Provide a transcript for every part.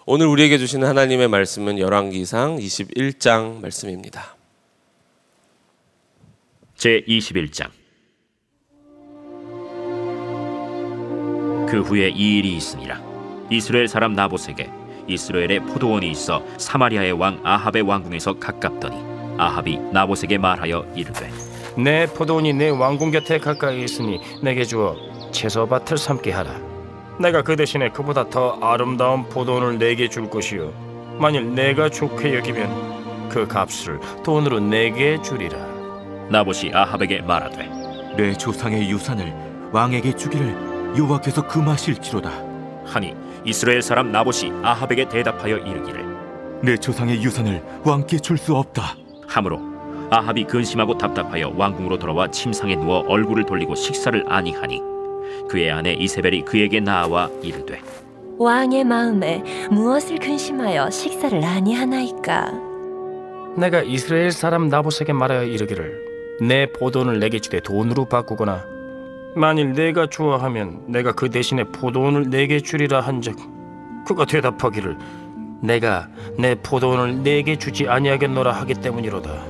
오늘 우리에게 주시는 하나님의 말씀은 열왕기상 21장 말씀입니다. 제21장. 그 후에 이 일이 있으니라. 이스라엘 사람 나봇에게 이스라엘에 포도원이 있어 사마리아의 왕 아합의 왕궁에서 가깝더니 아합이 나봇에게 말하여 이르되, 내 포도원이 내 왕궁 곁에 가까이 있으니 내게 주어 채소밭을 삼게 하라. 내가 그 대신에 그보다 더 아름다운 포도원을 내게 줄 것이요, 만일 내가 좋게 여기면 그 값을 돈으로 내게 주리라. 나봇이 아합에게 말하되, 내 조상의 유산을 왕에게 주기를 여호와께서 금하실지로다. 하니 이스라엘 사람 나봇이 아합에게 대답하여 이르기를, 내 조상의 유산을 왕께 줄 수 없다. 하므로 아합이 근심하고 답답하여 왕궁으로 돌아와 침상에 누워 얼굴을 돌리고 식사를 아니하니 그의 아내 이세벨이 그에게 나와 이르되, 왕의 마음에 무엇을 근심하여 식사를 아니하나이까? 내가 이스라엘 사람 나봇에게 말하여 이르기를 내 포도원을 내게 주되 돈으로 바꾸거나 만일 내가 좋아하면 내가 그 대신에 포도원을 내게 주리라 한즉 그가 대답하기를 내가 내 포도원을 내게 주지 아니하겠노라 하기 때문이로다.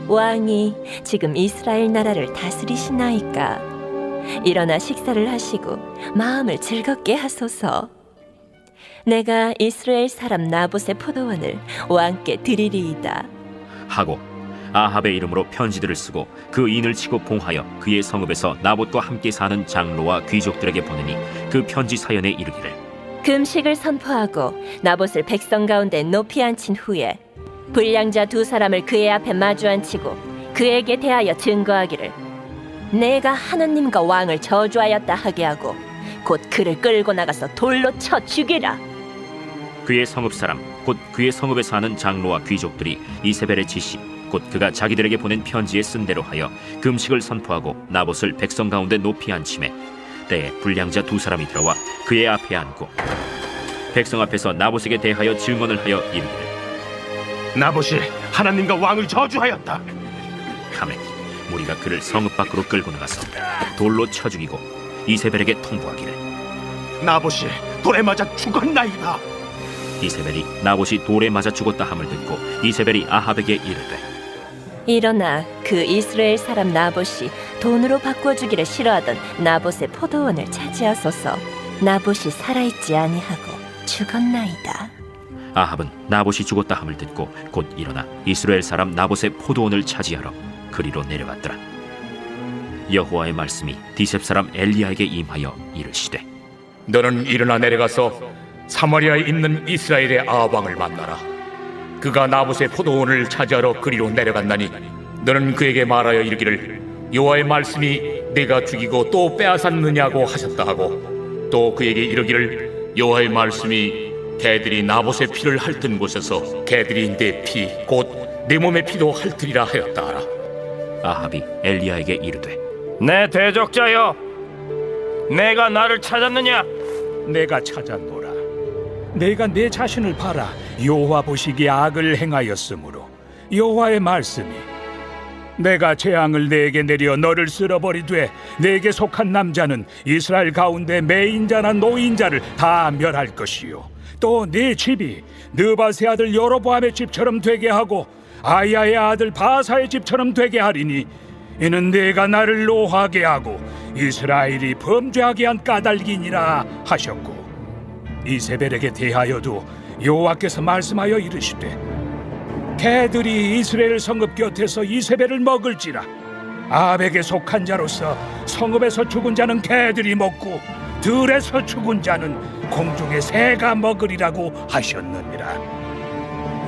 왕이 지금 이스라엘 나라를 다스리시나이까? 일어나 식사를 하시고 마음을 즐겁게 하소서. 내가 이스라엘 사람 나봇의 포도원을 왕께 드리리이다. 하고 아합의 이름으로 편지들을 쓰고 그 인을 치고 봉하여 그의 성읍에서 나봇과 함께 사는 장로와 귀족들에게 보내니 그 편지 사연에 이르기를, 금식을 선포하고 나봇을 백성 가운데 높이 앉힌 후에 불량자 두 사람을 그의 앞에 마주 앉히고 그에게 대하여 증거하기를 내가 하느님과 왕을 저주하였다 하게 하고 곧 그를 끌고 나가서 돌로 쳐 죽이라. 그의 성읍 사람 곧 그의 성읍에 사는 장로와 귀족들이 이세벨의 지시 곧 그가 자기들에게 보낸 편지에 쓴 대로 하여 금식을 선포하고 나봇을 백성 가운데 높이 앉히매 때에 불량자 두 사람이 들어와 그의 앞에 앉고 백성 앞에서 나봇에게 대하여 증언을 하여 이르기를, 나봇이 하나님과 왕을 저주하였다. 하매 무리가 그를 성읍 밖으로 끌고 나가서 돌로 쳐 죽이고 이세벨에게 통보하기를, 나봇이 돌에 맞아 죽었나이다. 이세벨이 나봇이 돌에 맞아 죽었다 함을 듣고 이세벨이 아합에게 이르되, 일어나 그 이스라엘 사람 나봇이 돈으로 바꿔주기를 싫어하던 나봇의 포도원을 차지하소서. 나봇이 살아있지 아니하고 죽었나이다. 아합은 나봇이 죽었다 함을 듣고 곧 일어나 이스라엘 사람 나봇의 포도원을 차지하러 그리로 내려갔더라. 여호와의 말씀이 디셉 사람 엘리야에게 임하여 이르시되, 너는 일어나 내려가서 사마리아에 있는 이스라엘의 아합 왕을 만나라. 그가 나봇의 포도원을 차지하러 그리로 내려갔나니 너는 그에게 말하여 이르기를 여호와의 말씀이 내가 죽이고 또 빼앗았느냐고 하셨다 하고 또 그에게 이르기를 여호와의 말씀이 개들이 나봇의 피를 핥은 곳에서 개들이 내 피 곧 내 몸의 피도 핥으리라 하였다 하라. 아합이 엘리야에게 이르되, 내 대적자여, 내가 나를 찾았느냐? 내가 찾았노라. 내가 내 자신을 봐라. 여호와 보시기에 악을 행하였으므로 여호와의 말씀이 내가 재앙을 내게 내려 너를 쓸어버리되 내게 속한 남자는 이스라엘 가운데 매인자나 노인자를 다 멸할 것이요 또 네 집이 느바세 아들 여로보암의 집처럼 되게 하고 아야의 아들 바사의 집처럼 되게 하리니 이는 내가 나를 노하게 하고 이스라엘이 범죄하게 한 까닭이니라 하셨고, 이세벨에게 대하여도 여호와께서 말씀하여 이르시되 개들이 이스라엘 성읍 곁에서 이세벨을 먹을지라. 아합에게 속한 자로서 성읍에서 죽은 자는 개들이 먹고 들에서 죽은 자는 공중의 새가 먹으리라고 하셨느니라.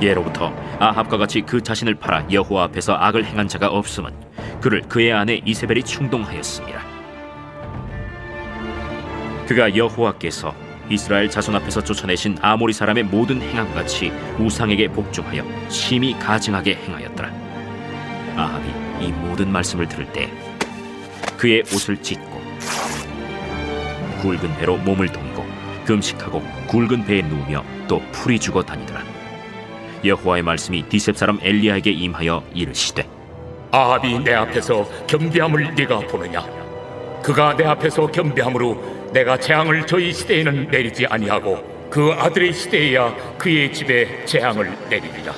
예로부터 아합과 같이 그 자신을 팔아 여호와 앞에서 악을 행한 자가 없음은 그를 그의 아내 이세벨이 충동하였습니다. 그가 여호와께서 이스라엘 자손 앞에서 쫓아내신 아모리 사람의 모든 행함같이 우상에게 복종하여 심히 가증하게 행하였더라. 아합이 이 모든 말씀을 들을 때 그의 옷을 찢고 굵은 배로 몸을 동이고 금식하고 굵은 배에 누우며 또 풀이 죽어 다니더라. 여호와의 말씀이 디셉 사람 엘리야에게 임하여 이르시되, 아합이 내 앞에서 겸비함을 네가 보느냐? 그가 내 앞에서 겸비함으로 내가 재앙을 저희 시대에는 내리지 아니하고 그 아들의 시대에야 그의 집에 재앙을 내리리라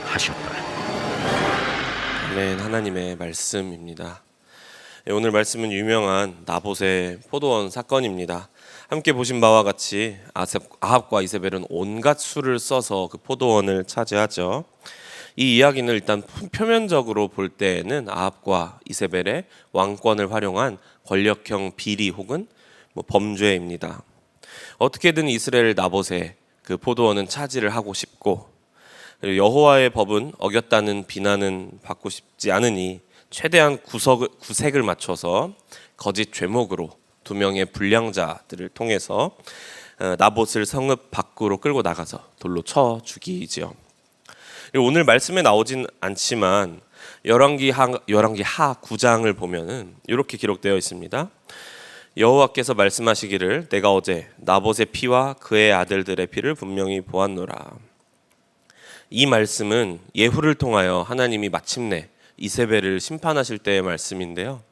하셨더라. 아멘. 하나님의 말씀입니다. 오늘 말씀은 유명한 나봇의 포도원 사건입니다. 함께 보신 바와 같이 아합과 이세벨은 온갖 수를 써서 그 포도원을 차지하죠. 이 이야기는 일단 표면적으로 볼 때에는 아합과 이세벨의 왕권을 활용한 권력형 비리 혹은 범죄입니다. 어떻게든 이스라엘 나봇의 그 포도원은 차지를 하고 싶고, 그리고 여호와의 법은 어겼다는 비난은 받고 싶지 않으니 최대한 구색을 맞춰서 거짓 죄목으로 두 명의 불량자들을 통해서 나봇을 성읍 밖으로 끌고 나가서 돌로 쳐 죽이지요. 오늘 말씀에 나오진 않지만 열왕기 하 9장을 보면은 이렇게 기록되어 있습니다. 여호와께서 말씀하시기를 내가 어제 나봇의 피와 그의 아들들의 피를 분명히 보았노라. 이 말씀은 예후를 통하여 하나님이 마침내 이세벨을 심판하실 때의 말씀인데요.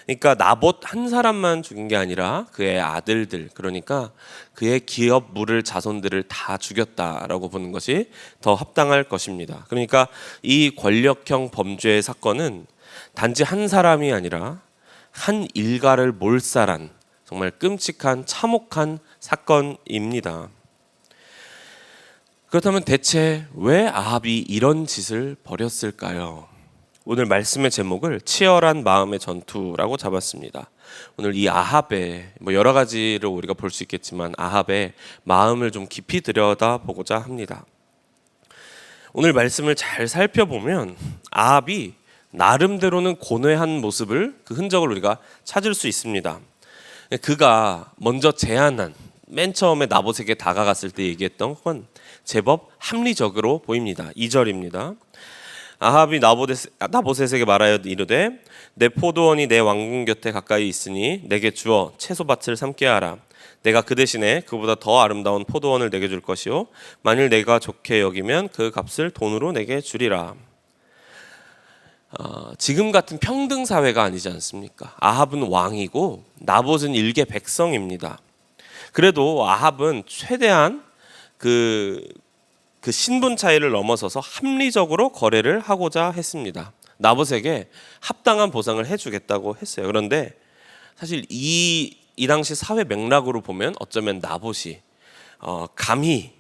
그러니까 나봇 한 사람만 죽인 게 아니라 그의 아들들, 그러니까 그의 기업 물을 자손들을 다 죽였다라고 보는 것이 더 합당할 것입니다. 그러니까 이 권력형 범죄의 사건은 단지 한 사람이 아니라 한 일가를 몰살한 정말 끔찍한 참혹한 사건입니다. 그렇다면 대체 왜 아합이 이런 짓을 벌였을까요? 오늘 말씀의 제목을 치열한 마음의 전투라고 잡았습니다. 오늘 이 아합의 여러 가지를 우리가 볼 수 있겠지만 아합의 마음을 좀 깊이 들여다보고자 합니다. 오늘 말씀을 잘 살펴보면 아합이 나름대로는 고뇌한 모습을, 그 흔적을 우리가 찾을 수 있습니다. 그가 먼저 제안한, 맨 처음에 나봇에게 다가갔을 때 얘기했던 건 제법 합리적으로 보입니다. 2절입니다. 아합이 나봇에게 말하여 이르되 내 포도원이 내 왕궁 곁에 가까이 있으니 내게 주어 채소밭을 삼게 하라. 내가 그 대신에 그보다 더 아름다운 포도원을 내게 줄 것이요 만일 내가 좋게 여기면 그 값을 돈으로 내게 주리라. 지금 같은 평등 사회가 아니지 않습니까? 아합은 왕이고 나봇은 일개 백성입니다. 그래도 아합은 최대한 그 신분 차이를 넘어서서 합리적으로 거래를 하고자 했습니다. 나봇에게 합당한 보상을 해주겠다고 했어요. 그런데 사실 이 당시 사회 맥락으로 보면 어쩌면 나봇이 감히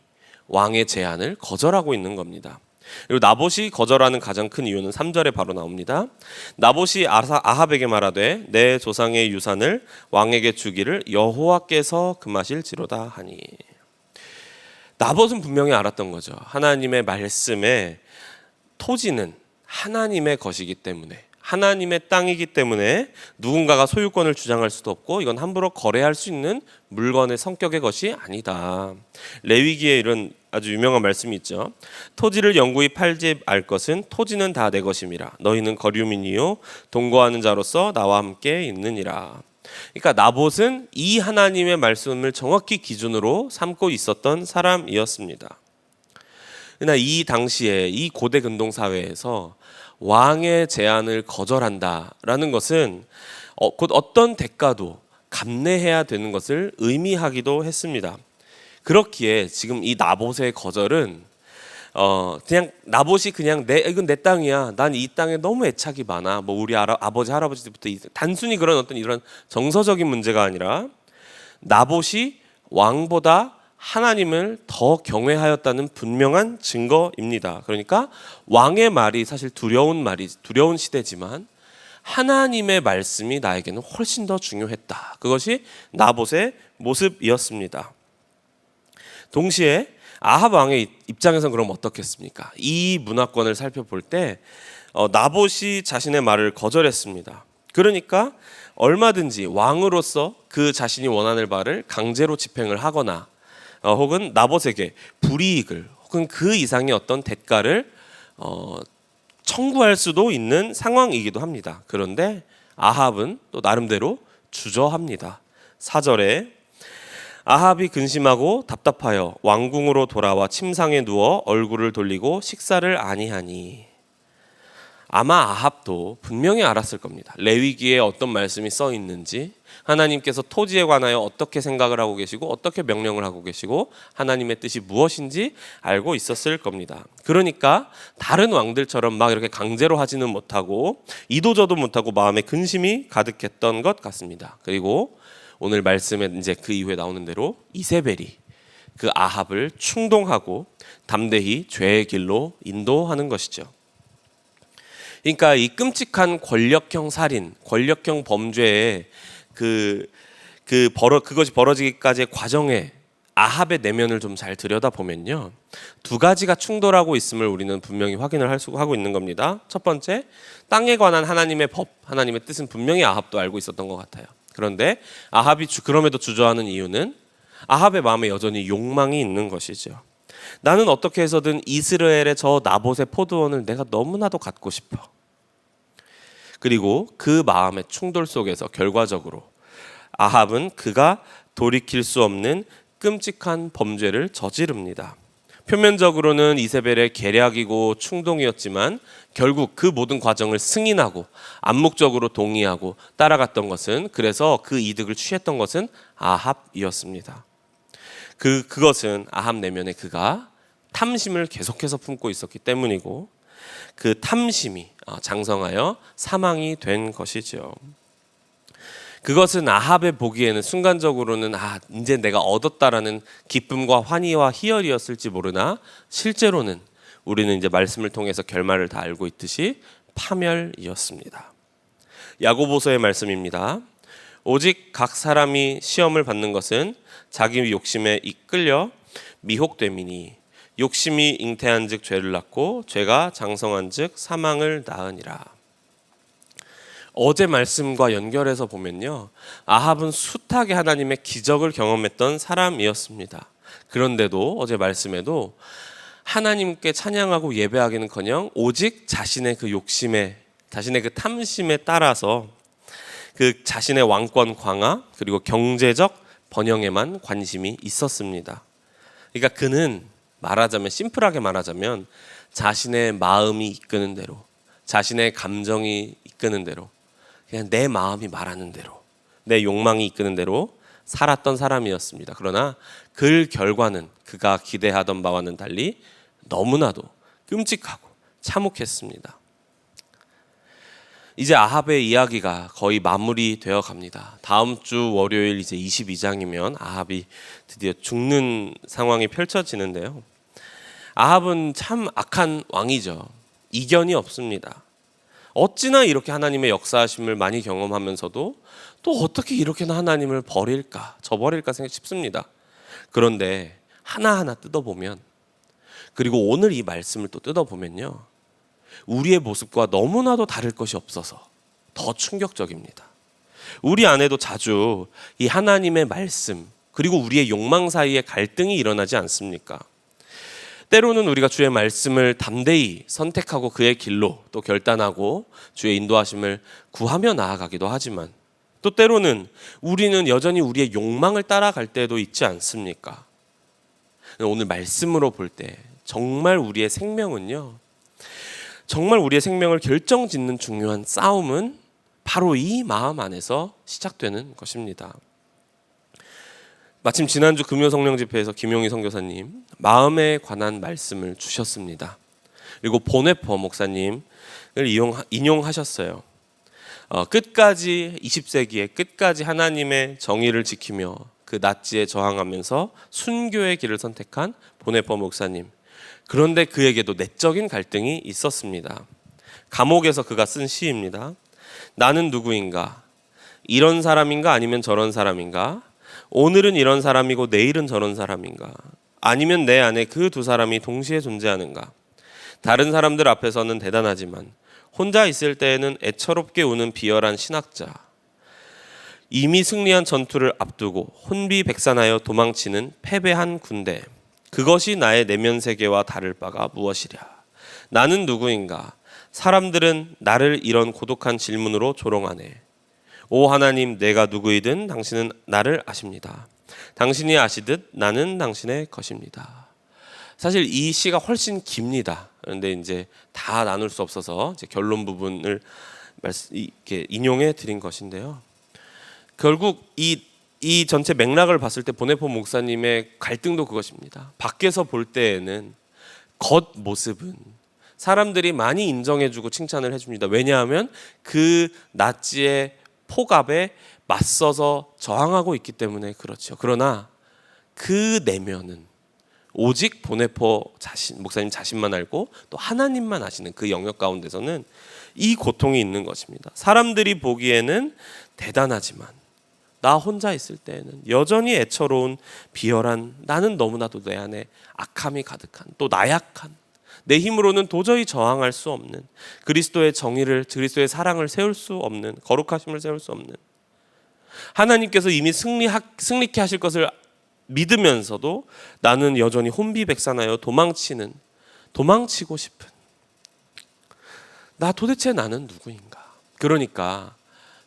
왕의 제안을 거절하고 있는 겁니다. 그리고 나봇이 거절하는 가장 큰 이유는 3절에 바로 나옵니다. 나봇이 아합에게 말하되 내 조상의 유산을 왕에게 주기를 여호와께서 금하실지로다 하니. 나봇은 분명히 알았던 거죠. 하나님의 말씀에 토지는 하나님의 것이기 때문에, 하나님의 땅이기 때문에 누군가가 소유권을 주장할 수도 없고 이건 함부로 거래할 수 있는 물건의 성격의 것이 아니다. 레위기에 이런 아주 유명한 말씀이 있죠. 토지를 영구히 팔지 알 것은 토지는 다 내 것임이라. 너희는 거류민이요 동거하는 자로서 나와 함께 있느니라. 그러니까 나봇은 이 하나님의 말씀을 정확히 기준으로 삼고 있었던 사람이었습니다. 그러나 이 당시에 이 고대 근동 사회에서 왕의 제안을 거절한다라는 것은 곧 어떤 대가도 감내해야 되는 것을 의미하기도 했습니다. 그렇기에 지금 이 나봇의 거절은 그냥 나봇이 그냥 이건 내 땅이야. 난 이 땅에 너무 애착이 많아. 우리 아버지 할아버지 때부터 단순히 그런 어떤 이런 정서적인 문제가 아니라 나봇이 왕보다 하나님을 더 경외하였다는 분명한 증거입니다. 그러니까 왕의 말이 사실 두려운 시대지만 하나님의 말씀이 나에게는 훨씬 더 중요했다. 그것이 나봇의 모습이었습니다. 동시에 아합 왕의 입장에서는 그럼 어떻겠습니까? 이 문화권을 살펴볼 때 나봇이 자신의 말을 거절했습니다. 그러니까 얼마든지 왕으로서 그 자신이 원하는 바를 강제로 집행을 하거나 혹은 나봇에게 불이익을 혹은 그 이상의 어떤 대가를 청구할 수도 있는 상황이기도 합니다. 그런데 아합은 또 나름대로 주저합니다. 4절에 아합이 근심하고 답답하여 왕궁으로 돌아와 침상에 누워 얼굴을 돌리고 식사를 아니하니. 아마 아합도 분명히 알았을 겁니다. 레위기에 어떤 말씀이 써 있는지, 하나님께서 토지에 관하여 어떻게 생각을 하고 계시고 어떻게 명령을 하고 계시고 하나님의 뜻이 무엇인지 알고 있었을 겁니다. 그러니까 다른 왕들처럼 막 이렇게 강제로 하지는 못하고 이도저도 못하고 마음에 근심이 가득했던 것 같습니다. 그리고 오늘 말씀에 이제 그 이후에 나오는 대로 이세벨이 그 아합을 충동하고 담대히 죄의 길로 인도하는 것이죠. 그러니까 이 끔찍한 권력형 살인, 권력형 범죄에 그것이 벌어지기까지의 과정에 아합의 내면을 좀 잘 들여다보면요, 두 가지가 충돌하고 있음을 우리는 분명히 확인을 하고 있는 겁니다. 첫 번째, 땅에 관한 하나님의 법, 하나님의 뜻은 분명히 아합도 알고 있었던 것 같아요. 그런데 아합이 그럼에도 주저하는 이유는 아합의 마음에 여전히 욕망이 있는 것이죠. 나는 어떻게 해서든 이스라엘의 저 나봇의 포도원을 내가 너무나도 갖고 싶어. 그리고 그 마음의 충돌 속에서 결과적으로 아합은 그가 돌이킬 수 없는 끔찍한 범죄를 저지릅니다. 표면적으로는 이세벨의 계략이고 충동이었지만 결국 그 모든 과정을 승인하고 암묵적으로 동의하고 따라갔던 것은, 그래서 그 이득을 취했던 것은 아합이었습니다. 그것은 아합 내면에 그가 탐심을 계속해서 품고 있었기 때문이고, 그 탐심이 장성하여 사망이 된 것이죠. 그것은 아합의 보기에는 순간적으로는 이제 내가 얻었다라는 기쁨과 환희와 희열이었을지 모르나 실제로는 우리는 이제 말씀을 통해서 결말을 다 알고 있듯이 파멸이었습니다. 야고보서의 말씀입니다. 오직 각 사람이 시험을 받는 것은 자기 욕심에 이끌려 미혹됨이니 욕심이 잉태한즉 죄를 낳고 죄가 장성한즉 사망을 낳으니라. 어제 말씀과 연결해서 보면요, 아합은 숱하게 하나님의 기적을 경험했던 사람이었습니다. 그런데도 어제 말씀에도 하나님께 찬양하고 예배하기는커녕 오직 자신의 그 욕심에, 자신의 그 탐심에 따라서 그 자신의 왕권 강화 그리고 경제적 번영에만 관심이 있었습니다. 그러니까 그는 말하자면, 심플하게 말하자면 자신의 마음이 이끄는 대로, 자신의 감정이 이끄는 대로, 그냥 내 마음이 말하는 대로, 내 욕망이 이끄는 대로 살았던 사람이었습니다. 그러나 그 결과는 그가 기대하던 바와는 달리 너무나도 끔찍하고 참혹했습니다. 이제 아합의 이야기가 거의 마무리되어 갑니다. 다음 주 월요일 이제 22장이면 아합이 드디어 죽는 상황이 펼쳐지는데요. 아합은 참 악한 왕이죠. 이견이 없습니다. 어찌나 이렇게 하나님의 역사하심을 많이 경험하면서도 또 어떻게 이렇게나 하나님을 버릴까, 저버릴까 싶습니다. 그런데 하나하나 뜯어보면, 그리고 오늘 이 말씀을 또 뜯어보면요, 우리의 모습과 너무나도 다를 것이 없어서 더 충격적입니다. 우리 안에도 자주 이 하나님의 말씀 그리고 우리의 욕망 사이에 갈등이 일어나지 않습니까? 때로는 우리가 주의 말씀을 담대히 선택하고 그의 길로 또 결단하고 주의 인도하심을 구하며 나아가기도 하지만, 또 때로는 우리는 여전히 우리의 욕망을 따라갈 때도 있지 않습니까? 오늘 말씀으로 볼 때 정말 우리의 생명은요, 정말 우리의 생명을 결정짓는 중요한 싸움은 바로 이 마음 안에서 시작되는 것입니다. 마침 지난주 금요성령 집회에서 김용희 선교사님 마음에 관한 말씀을 주셨습니다. 그리고 보네퍼 목사님을 인용하셨어요. 끝까지 20세기에 끝까지 하나님의 정의를 지키며 그 나치에 저항하면서 순교의 길을 선택한 보네퍼 목사님. 그런데 그에게도 내적인 갈등이 있었습니다. 감옥에서 그가 쓴 시입니다. 나는 누구인가? 이런 사람인가 아니면 저런 사람인가? 오늘은 이런 사람이고 내일은 저런 사람인가? 아니면 내 안에 그 두 사람이 동시에 존재하는가? 다른 사람들 앞에서는 대단하지만 혼자 있을 때에는 애처롭게 우는 비열한 신학자. 이미 승리한 전투를 앞두고 혼비백산하여 도망치는 패배한 군대. 그것이 나의 내면 세계와 다를 바가 무엇이랴? 나는 누구인가? 사람들은 나를 이런 고독한 질문으로 조롱하네. 오 하나님, 내가 누구이든 당신은 나를 아십니다. 당신이 아시듯 나는 당신의 것입니다. 사실 이 시가 훨씬 깁니다. 그런데 이제 다 나눌 수 없어서 이제 결론 부분을 이렇게 인용해 드린 것인데요. 결국 이 전체 맥락을 봤을 때 보네포 목사님의 갈등도 그것입니다. 밖에서 볼 때에는 겉 모습은 사람들이 많이 인정해주고 칭찬을 해줍니다. 왜냐하면 그 나치의 폭압에 맞서서 저항하고 있기 때문에 그렇죠. 그러나 그 내면은 오직 보네포 목사님 자신만 알고 또 하나님만 아시는 그 영역 가운데서는 이 고통이 있는 것입니다. 사람들이 보기에는 대단하지만 나 혼자 있을 때에는 여전히 애처로운 비열한, 나는 너무나도 내 안에 악함이 가득한, 또 나약한, 내 힘으로는 도저히 저항할 수 없는, 그리스도의 정의를, 그리스도의 사랑을 세울 수 없는, 거룩하심을 세울 수 없는, 하나님께서 이미 승리케 하실 것을 믿으면서도 나는 여전히 혼비백산하여 도망치고 싶은, 나 도대체 나는 누구인가? 그러니까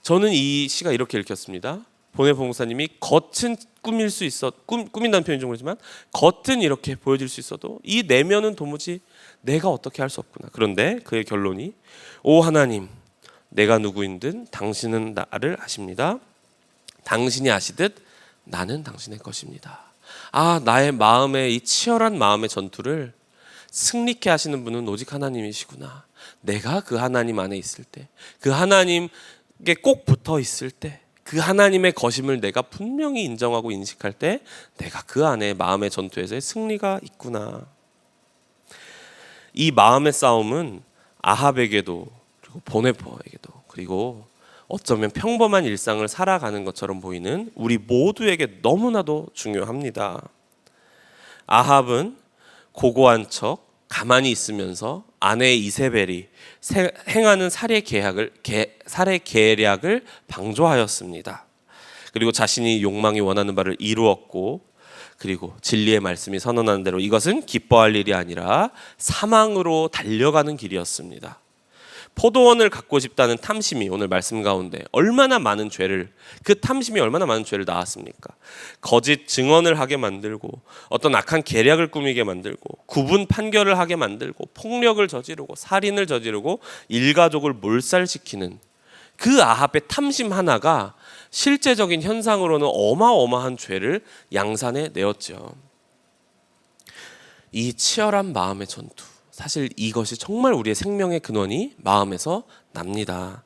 저는 이 시가 이렇게 읽혔습니다. 보네포 목사님이 겉은 꾸밀 수 있어, 꾸민다는 표현이 좀 그렇지만 겉은 이렇게 보여질 수 있어도 이 내면은 도무지 내가 어떻게 할 수 없구나. 그런데 그의 결론이, 오 하나님, 내가 누구인든 당신은 나를 아십니다. 당신이 아시듯 나는 당신의 것입니다. 아, 나의 마음의 이 치열한 마음의 전투를 승리케 하시는 분은 오직 하나님이시구나. 내가 그 하나님 안에 있을 때, 그 하나님께 꼭 붙어 있을 때, 그 하나님의 것임을 내가 분명히 인정하고 인식할 때 내가 그 안에 마음의 전투에서의 승리가 있구나. 이 마음의 싸움은 아합에게도 그리고 보네포에게도 그리고 어쩌면 평범한 일상을 살아가는 것처럼 보이는 우리 모두에게 너무나도 중요합니다. 아합은 고고한 척 가만히 있으면서 아내 이세벨이 행하는 살해 계략을 방조하였습니다. 그리고 자신이 욕망이 원하는 바를 이루었고, 그리고 진리의 말씀이 선언하는 대로 이것은 기뻐할 일이 아니라 사망으로 달려가는 길이었습니다. 포도원을 갖고 싶다는 탐심이 오늘 말씀 가운데 얼마나 많은 죄를, 그 탐심이 얼마나 많은 죄를 낳았습니까? 거짓 증언을 하게 만들고, 어떤 악한 계략을 꾸미게 만들고, 구분 판결을 하게 만들고, 폭력을 저지르고, 살인을 저지르고, 일가족을 몰살시키는 그 아합의 탐심 하나가 실제적인 현상으로는 어마어마한 죄를 양산해 내었죠. 이 치열한 마음의 전투, 사실 이것이 정말 우리의 생명의 근원이 마음에서 납니다.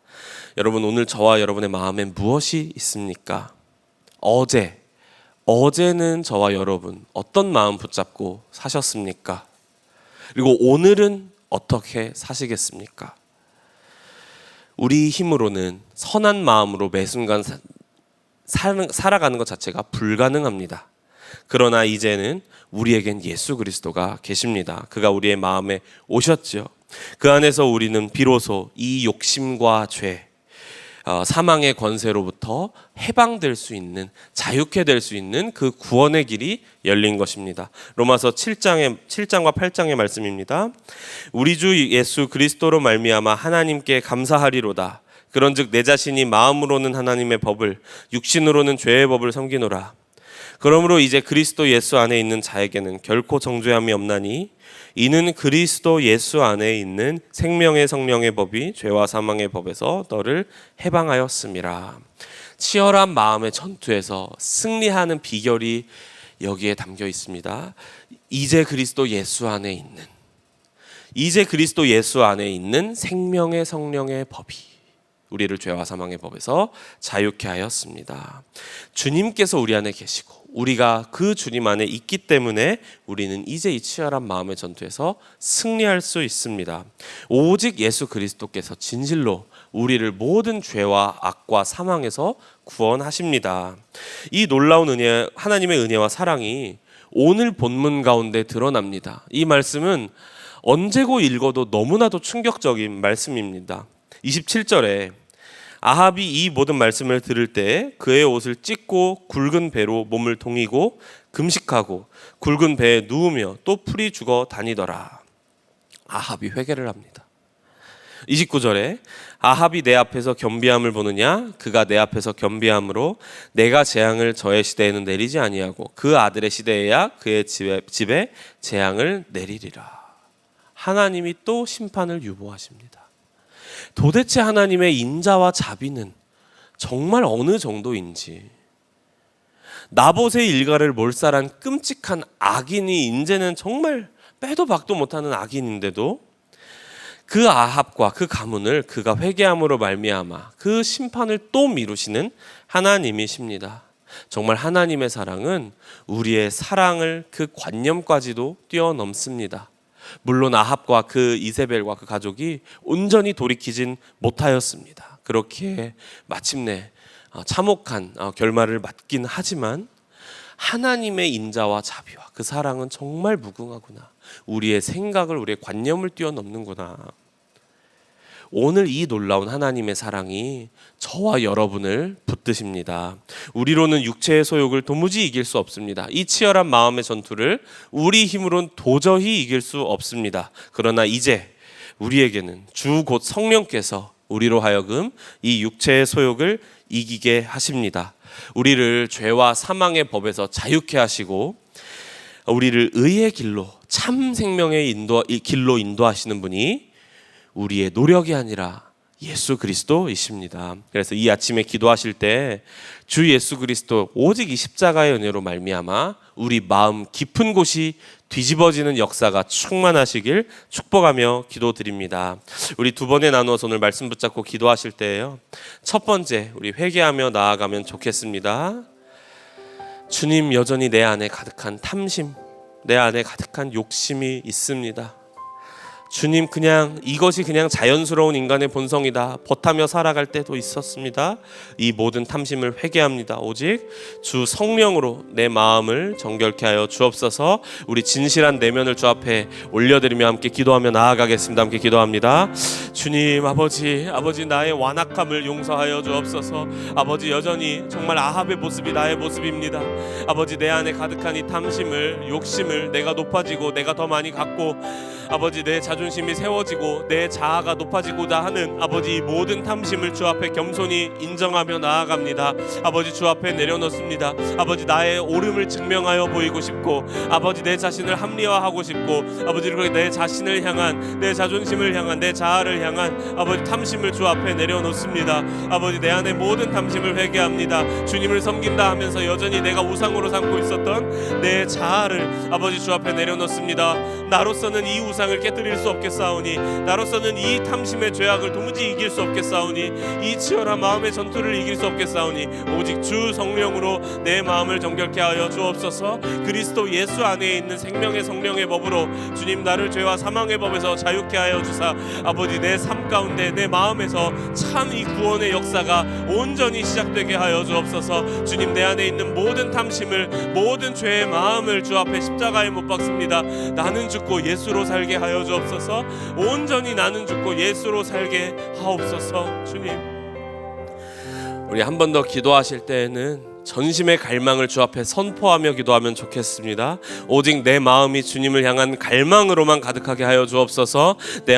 여러분, 오늘 저와 여러분의 마음에 무엇이 있습니까? 어제는 저와 여러분 어떤 마음 붙잡고 사셨습니까? 그리고 오늘은 어떻게 사시겠습니까? 우리 힘으로는 선한 마음으로 매 순간 살아가는 것 자체가 불가능합니다. 그러나 이제는 우리에겐 예수 그리스도가 계십니다. 그가 우리의 마음에 오셨죠. 그 안에서 우리는 비로소 이 욕심과 죄, 사망의 권세로부터 해방될 수 있는, 자유케 될 수 있는 그 구원의 길이 열린 것입니다. 로마서 7장과 8장의 말씀입니다. 우리 주 예수 그리스도로 말미암아 하나님께 감사하리로다. 그런즉 내 자신이 마음으로는 하나님의 법을, 육신으로는 죄의 법을 섬기노라. 그러므로 이제 그리스도 예수 안에 있는 자에게는 결코 정죄함이 없나니 이는 그리스도 예수 안에 있는 생명의 성령의 법이 죄와 사망의 법에서 너를 해방하였음이라. 치열한 마음의 전투에서 승리하는 비결이 여기에 담겨 있습니다. 이제 그리스도 예수 안에 있는 생명의 성령의 법이 우리를 죄와 사망의 법에서 자유케 하였습니다. 주님께서 우리 안에 계시고 우리가 그 주님 안에 있기 때문에 우리는 이제 이 치열한 마음의 전투에서 승리할 수 있습니다. 오직 예수 그리스도께서 진실로 우리를 모든 죄와 악과 사망에서 구원하십니다. 이 놀라운 은혜, 하나님의 은혜와 사랑이 오늘 본문 가운데 드러납니다. 이 말씀은 언제고 읽어도 너무나도 충격적인 말씀입니다. 27절에 아합이 이 모든 말씀을 들을 때 그의 옷을 찢고 굵은 배로 몸을 동이고 금식하고 굵은 배에 누우며 또 풀이 죽어 다니더라. 아합이 회개를 합니다. 29절에 아합이 내 앞에서 겸비함을 보느냐? 그가 내 앞에서 겸비함으로 내가 재앙을 저의 시대에는 내리지 아니하고 그 아들의 시대에야 그의 집에 재앙을 내리리라. 하나님이 또 심판을 유보하십니다. 도대체 하나님의 인자와 자비는 정말 어느 정도인지, 나봇의 일가를 몰살한 끔찍한 악인이 이제는 정말 빼도 박도 못하는 악인인데도 그 아합과 그 가문을 그가 회개함으로 말미암아 그 심판을 또 미루시는 하나님이십니다. 정말 하나님의 사랑은 우리의 사랑을 그 관념까지도 뛰어넘습니다. 물론 아합과 그 이세벨과 그 가족이 온전히 돌이키진 못하였습니다. 그렇게 마침내 참혹한 결말을 맞긴 하지만 하나님의 인자와 자비와 그 사랑은 정말 무궁하구나. 우리의 생각을, 우리의 관념을 뛰어넘는구나. 오늘 이 놀라운 하나님의 사랑이 저와 여러분을 붙드십니다. 우리로는 육체의 소욕을 도무지 이길 수 없습니다. 이 치열한 마음의 전투를 우리 힘으로는 도저히 이길 수 없습니다. 그러나 이제 우리에게는 주 곧 성령께서 우리로 하여금 이 육체의 소욕을 이기게 하십니다. 우리를 죄와 사망의 법에서 자유케 하시고 우리를 의의 길로, 참 생명의 길로 인도하시는 분이 우리의 노력이 아니라 예수 그리스도이십니다. 그래서 이 아침에 기도하실 때 주 예수 그리스도 오직 이 십자가의 은혜로 말미암아 우리 마음 깊은 곳이 뒤집어지는 역사가 충만하시길 축복하며 기도드립니다. 우리 두 번에 나누어서 오늘 말씀 붙잡고 기도하실 때예요. 첫 번째, 우리 회개하며 나아가면 좋겠습니다. 주님, 여전히 내 안에 가득한 탐심, 내 안에 가득한 욕심이 있습니다. 주님, 그냥 이것이 그냥 자연스러운 인간의 본성이다 버타며 살아갈 때도 있었습니다. 이 모든 탐심을 회개합니다. 오직 주 성령으로 내 마음을 정결케 하여 주옵소서. 우리 진실한 내면을 주 앞에 올려드리며 함께 기도하며 나아가겠습니다. 함께 기도합니다. 주님, 아버지 나의 완악함을 용서하여 주옵소서. 아버지, 여전히 정말 아합의 모습이 나의 모습입니다. 아버지, 내 안에 가득한 이 탐심을, 욕심을, 내가 높아지고 내가 더 많이 갖고 아버지 내 자존심이 세워지고 내 자아가 높아지고자 하는 아버지 모든 탐심을 주 앞에 겸손히 인정하며 나아갑니다. 아버지, 주 앞에 내려놓습니다. 아버지, 나의 옳음을 증명하여 보이고 싶고 아버지 내 자신을 합리화하고 싶고 아버지 내 자신을 향한, 내 자존심을 향한, 내 자아를 향한 아버지 탐심을 주 앞에 내려놓습니다. 아버지, 내 안에 모든 탐심을 회개합니다. 주님을 섬긴다 하면서 여전히 내가 우상으로 삼고 있었던 내 자아를 아버지 주 앞에 내려놓습니다. 나로서는 이 우상을 깨뜨릴 수 없겠사오니, 나로서는 이 탐심의 죄악을 도무지 이길 수 없겠사오니, 이 치열한 마음의 전투를 이길 수 없겠사오니 오직 주 성령으로 내 마음을 정결케 하여 주옵소서. 그리스도 예수 안에 있는 생명의 성령의 법으로 주님, 나를 죄와 사망의 법에서 자유케 하여 주사 아버지 내 삶 가운데 내 마음에서 참 이 구원의 역사가 온전히 시작되게 하여 주옵소서. 주님, 내 안에 있는 모든 탐심을, 모든 죄의 마음을 주 앞에 십자가에 못 박습니다. 나는 죽고 예수로 살게 하여 주옵소서. 온전히 나는 죽고 예수로 살게 하옵소서. 주님, 우리 한 번 더 기도하실 때에는 전심의 갈망을 주 앞에 선포하며 기도하면 좋겠습니다. 오직 내 마음이 주님을 향한 갈망으로만 가득하게 하여 주옵소서. 내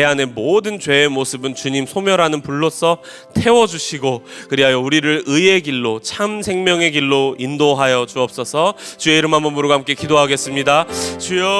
안에 모든 죄의 모습은 주님 소멸하는 불로써 태워주시고 그리하여 우리를 의의 길로, 참 생명의 길로 인도하여 주옵소서. 주의 이름 한번 부르고 함께 기도하겠습니다. 주여,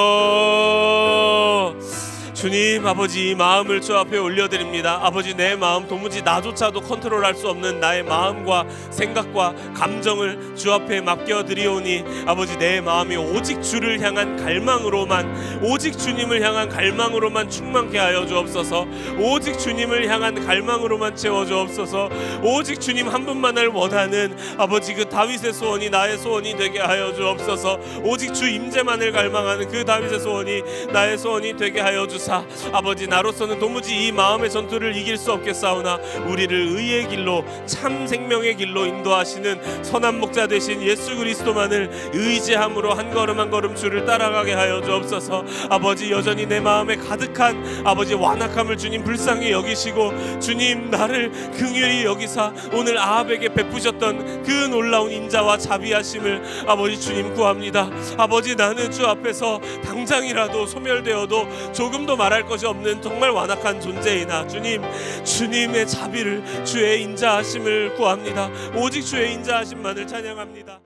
주님, 아버지 이 마음을 주 앞에 올려드립니다. 아버지, 내 마음 도무지 나조차도 컨트롤할 수 없는 나의 마음과 생각과 감정을 주 앞에 맡겨드리오니 아버지, 내 마음이 오직 주를 향한 갈망으로만, 오직 주님을 향한 갈망으로만 충만케 하여 주옵소서. 오직 주님을 향한 갈망으로만 채워 주옵소서. 오직 주님 한 분만을 원하는 아버지 그 다윗의 소원이 나의 소원이 되게 하여 주옵소서. 오직 주 임재만을 갈망하는 그 다윗의 소원이 나의 소원이 되게 하여 주사 아버지, 나로서는 도무지 이 마음의 전투를 이길 수 없겠사오나 우리를 의의 길로, 참 생명의 길로 인도하시는 선한 목자 되신 예수 그리스도만을 의지함으로 한 걸음 한 걸음 주를 따라가게 하여 주옵소서. 아버지, 여전히 내 마음에 가득한 아버지 완악함을 주님 불쌍히 여기시고 주님, 나를 긍휼히 여기사 오늘 아합에게 베푸셨던 그 놀라운 인자와 자비하심을 아버지 주님 구합니다. 아버지, 나는 주 앞에서 당장이라도 소멸되어도 조금도 말할 것이 없는 정말 완악한 존재이나 주님, 주님의 자비를, 주의 인자하심을 구합니다. 오직 주의 인자하심만을 찬양합니다.